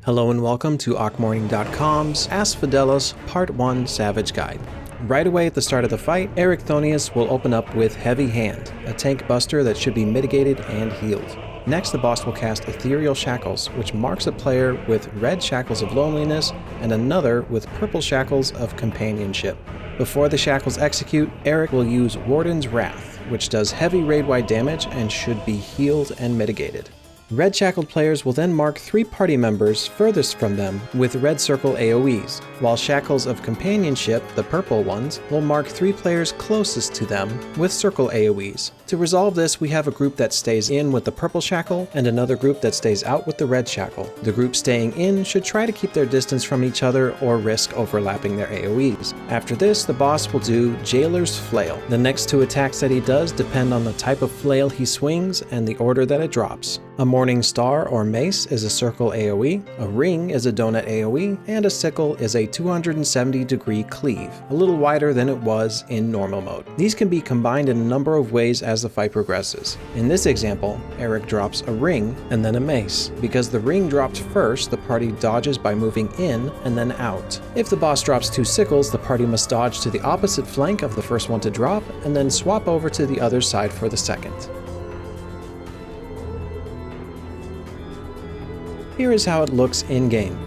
Hello and welcome to AkhMorning.com's Asphodelos Part 1 Savage Guide. Right away at the start of the fight, Erichthonius will open up with Heavy Hand, a tank buster that should be mitigated and healed. Next, the boss will cast Aetherial Shackles, which marks a player with red Shackles of Loneliness and another with purple Shackles of Companionship. Before the Shackles execute, Eric will use Warden's Wrath, which does heavy raid-wide damage and should be healed and mitigated. Red Shackled players will then mark 3 party members furthest from them with red circle AoEs, while Shackles of Companionship, the purple ones, will mark 3 players closest to them with circle AoEs. To resolve this, we have a group that stays in with the purple shackle and another group that stays out with the red shackle. The group staying in should try to keep their distance from each other or risk overlapping their AoEs. After this, the boss will do Gaoler's Flail. The next 2 attacks that he does depend on the type of flail he swings and the order that it drops. A Morning Star or Mace is a circle AoE, a Ring is a donut AoE, and a Sickle is a 270-degree cleave, a little wider than it was in normal mode. These can be combined in a number of ways as the fight progresses. In this example, Eric drops a Ring and then a Mace. Because the Ring dropped first, the party dodges by moving in and then out. If the boss drops 2 Sickles, the party must dodge to the opposite flank of the first one to drop and then swap over to the other side for the second. Here is how it looks in-game.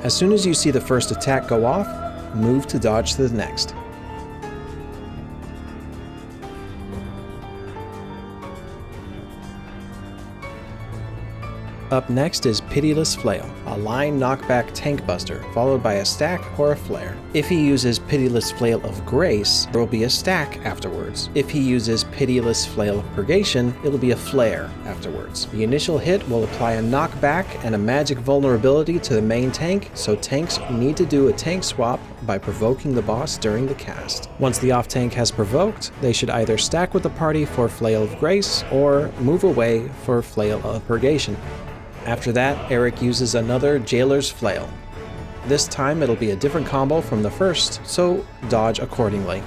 As soon as you see the first attack go off, move to dodge to the next. Up next is Pitiless Flail, a line knockback tank buster, followed by a stack or a flare. If he uses Pitiless Flail of Grace, there will be a stack afterwards. If he uses Pitiless Flail of Purgation, it'll be a flare afterwards. The initial hit will apply a knockback and a magic vulnerability to the main tank, so tanks need to do a tank swap by provoking the boss during the cast. Once the off tank has provoked, they should either stack with the party for Flail of Grace or move away for Flail of Purgation. After that, Eric uses another Gaoler's Flail. This time it'll be a different combo from the first, so dodge accordingly.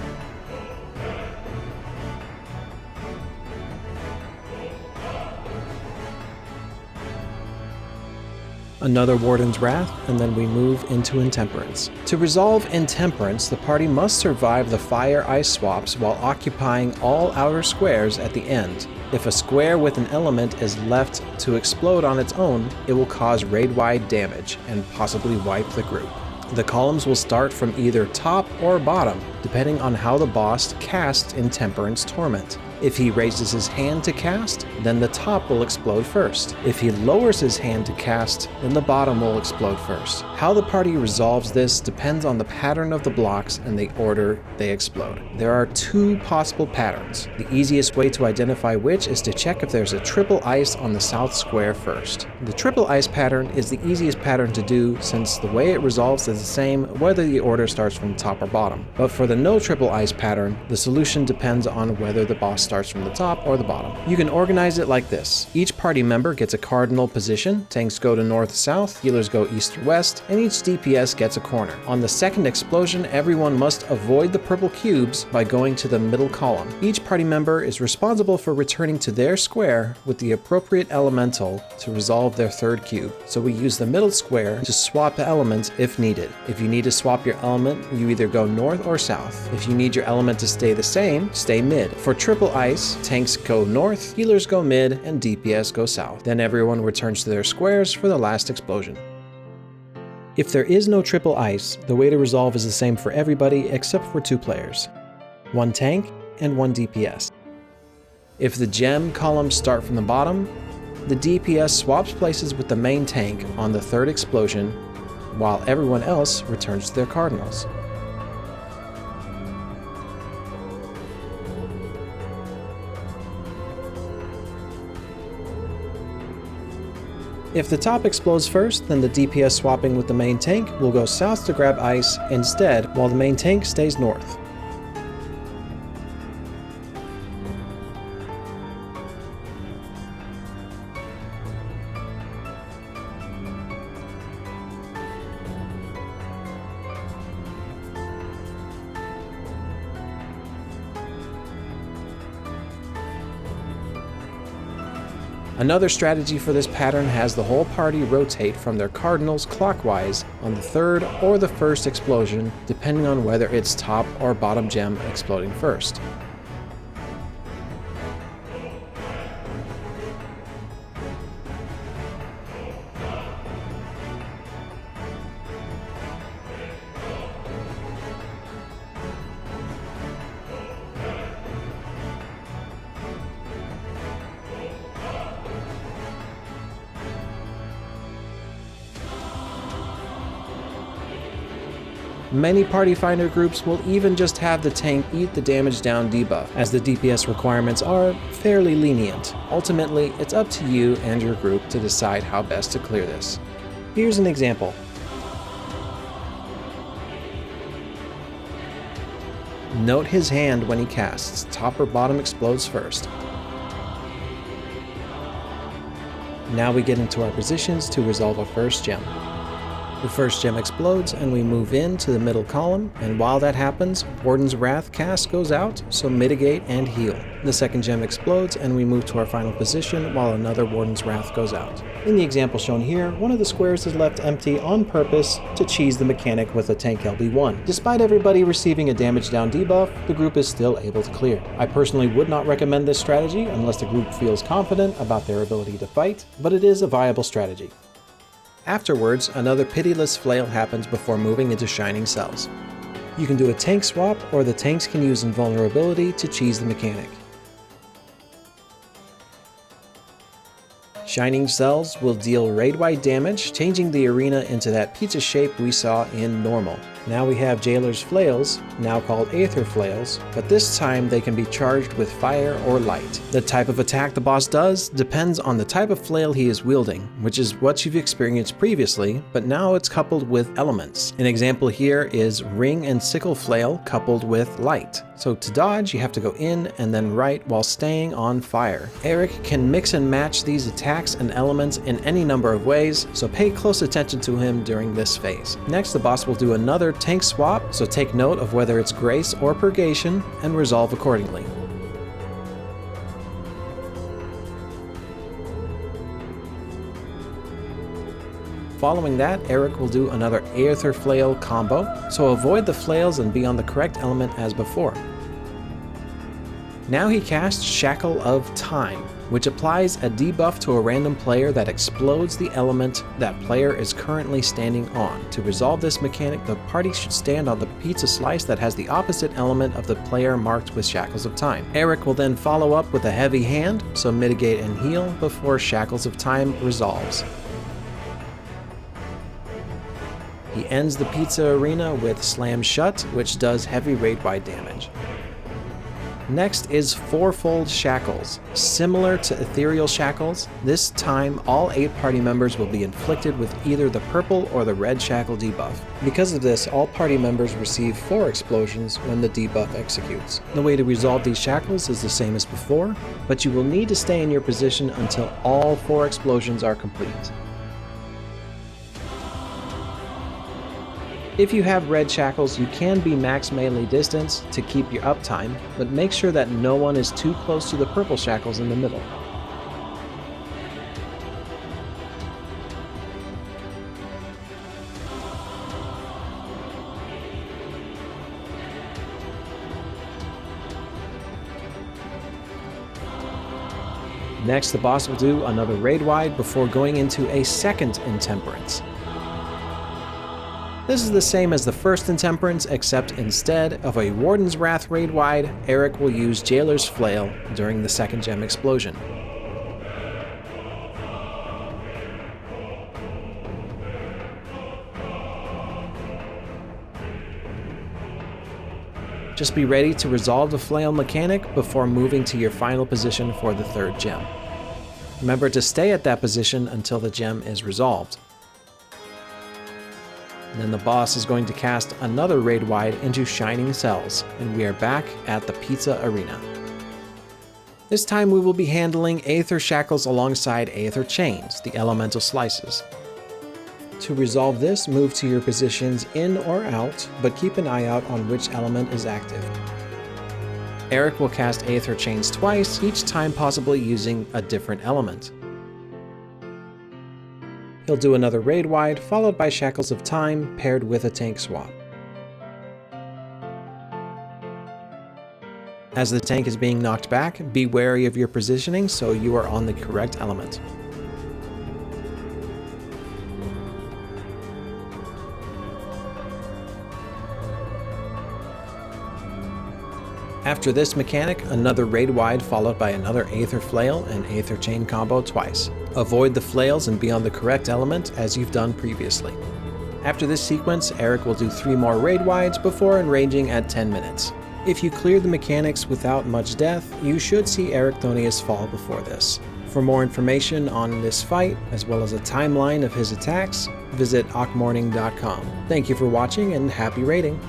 Another Warden's Wrath, and then we move into Intemperance. To resolve Intemperance, the party must survive the Fire-Ice swaps while occupying all outer squares at the end. If a square with an element is left to explode on its own, it will cause raid-wide damage and possibly wipe the group. The columns will start from either top or bottom, depending on how the boss casts Intemperance Torment. If he raises his hand to cast, then the top will explode first. If he lowers his hand to cast, then the bottom will explode first. How the party resolves this depends on the pattern of the blocks and the order they explode. There are 2 possible patterns. The easiest way to identify which is to check if there's a triple ice on the south square first. The triple ice pattern is the easiest pattern to do since the way it resolves is the same whether the order starts from top or bottom. But for the no triple ice pattern, the solution depends on whether the boss starts from the top or the bottom. You can organize it like this. Each party member gets a cardinal position, tanks go to north-south, healers go east or west, and each DPS gets a corner. On the second explosion, everyone must avoid the purple cubes by going to the middle column. Each party member is responsible for returning to their square with the appropriate elemental to resolve their third cube. So we use the middle square to swap the elements if needed. If you need to swap your element, you either go north or south. If you need your element to stay the same, stay mid. For triple ice, tanks go north, healers go mid, and DPS go south. Then everyone returns to their squares for the last explosion. If there is no triple ice, the way to resolve is the same for everybody except for 2 players. 1 tank and 1 DPS. If the gem columns start from the bottom, the DPS swaps places with the main tank on the 3rd explosion, while everyone else returns to their cardinals. If the top explodes first, then the DPS swapping with the main tank will go south to grab ice instead, while the main tank stays north. Another strategy for this pattern has the whole party rotate from their cardinals clockwise on the third or the first explosion, depending on whether it's top or bottom gem exploding first. Many party finder groups will even just have the tank eat the damage down debuff, as the DPS requirements are fairly lenient. Ultimately, it's up to you and your group to decide how best to clear this. Here's an example. Note his hand when he casts, top or bottom explodes first. Now we get into our positions to resolve a first gem. The first gem explodes and we move into the middle column, and while that happens, Warden's Wrath cast goes out, so mitigate and heal. The second gem explodes and we move to our final position while another Warden's Wrath goes out. In the example shown here, one of the squares is left empty on purpose to cheese the mechanic with a tank LB1. Despite everybody receiving a damage down debuff, the group is still able to clear. I personally would not recommend this strategy unless the group feels confident about their ability to fight, but it is a viable strategy. Afterwards, another Pitiless Flail happens before moving into Shining Cells. You can do a tank swap, or the tanks can use Invulnerability to cheese the mechanic. Shining Cells will deal raid-wide damage, changing the arena into that pizza shape we saw in Normal. Now we have Gaoler's Flails, now called Aetherflails, but this time they can be charged with fire or light. The type of attack the boss does depends on the type of flail he is wielding, which is what you've experienced previously, but now it's coupled with elements. An example here is Ring and Sickle Flail coupled with light. So to dodge, you have to go in and then right while staying on fire. Eric can mix and match these attacks and elements in any number of ways, so pay close attention to him during this phase. Next, the boss will do another tank swap, so take note of whether it's Grace or Purgation and resolve accordingly. Following that, Eric will do another Aetherflail combo, so avoid the flails and be on the correct element as before. Now he casts Shackle of Time, which applies a debuff to a random player that explodes the element that player is currently standing on. To resolve this mechanic, the party should stand on the pizza slice that has the opposite element of the player marked with Shackles of Time. Eric will then follow up with a heavy hand, so mitigate and heal before Shackles of Time resolves. He ends the pizza arena with Slam Shut, which does heavy raid-wide damage. Next is Fourfold Shackles. Similar to Ethereal Shackles, this time all 8 party members will be inflicted with either the purple or the red shackle debuff. Because of this, all party members receive 4 explosions when the debuff executes. The way to resolve these shackles is the same as before, but you will need to stay in your position until all 4 explosions are complete. If you have red shackles, you can be max melee distance to keep your uptime, but make sure that no one is too close to the purple shackles in the middle. Next, the boss will do another raid wide before going into a second Intemperance. This is the same as the first Intemperance, except instead of a Warden's Wrath raid wide, Eric will use Gaoler's Flail during the second gem explosion. Just be ready to resolve the Flail mechanic before moving to your final position for the third gem. Remember to stay at that position until the gem is resolved. And then the boss is going to cast another raid wide into Shining Cells, and we are back at the pizza arena. This time we will be handling Aether Shackles alongside Aetherchains, the elemental slices. To resolve this, move to your positions in or out, but keep an eye out on which element is active. Eric will cast Aetherchains twice, each time possibly using a different element. He'll do another raid wide, followed by Shackles of Time paired with a tank swap. As the tank is being knocked back, be wary of your positioning so you are on the correct element. After this mechanic, another raid wide followed by another Aetherflail and Aetherchain combo twice. Avoid the Flails and be on the correct element as you've done previously. After this sequence, Eric will do 3 more raid wides before enraging at 10 minutes. If you clear the mechanics without much death, you should see Erichthonius fall before this. For more information on this fight, as well as a timeline of his attacks, visit AkhMorning.com. Thank you for watching and happy raiding!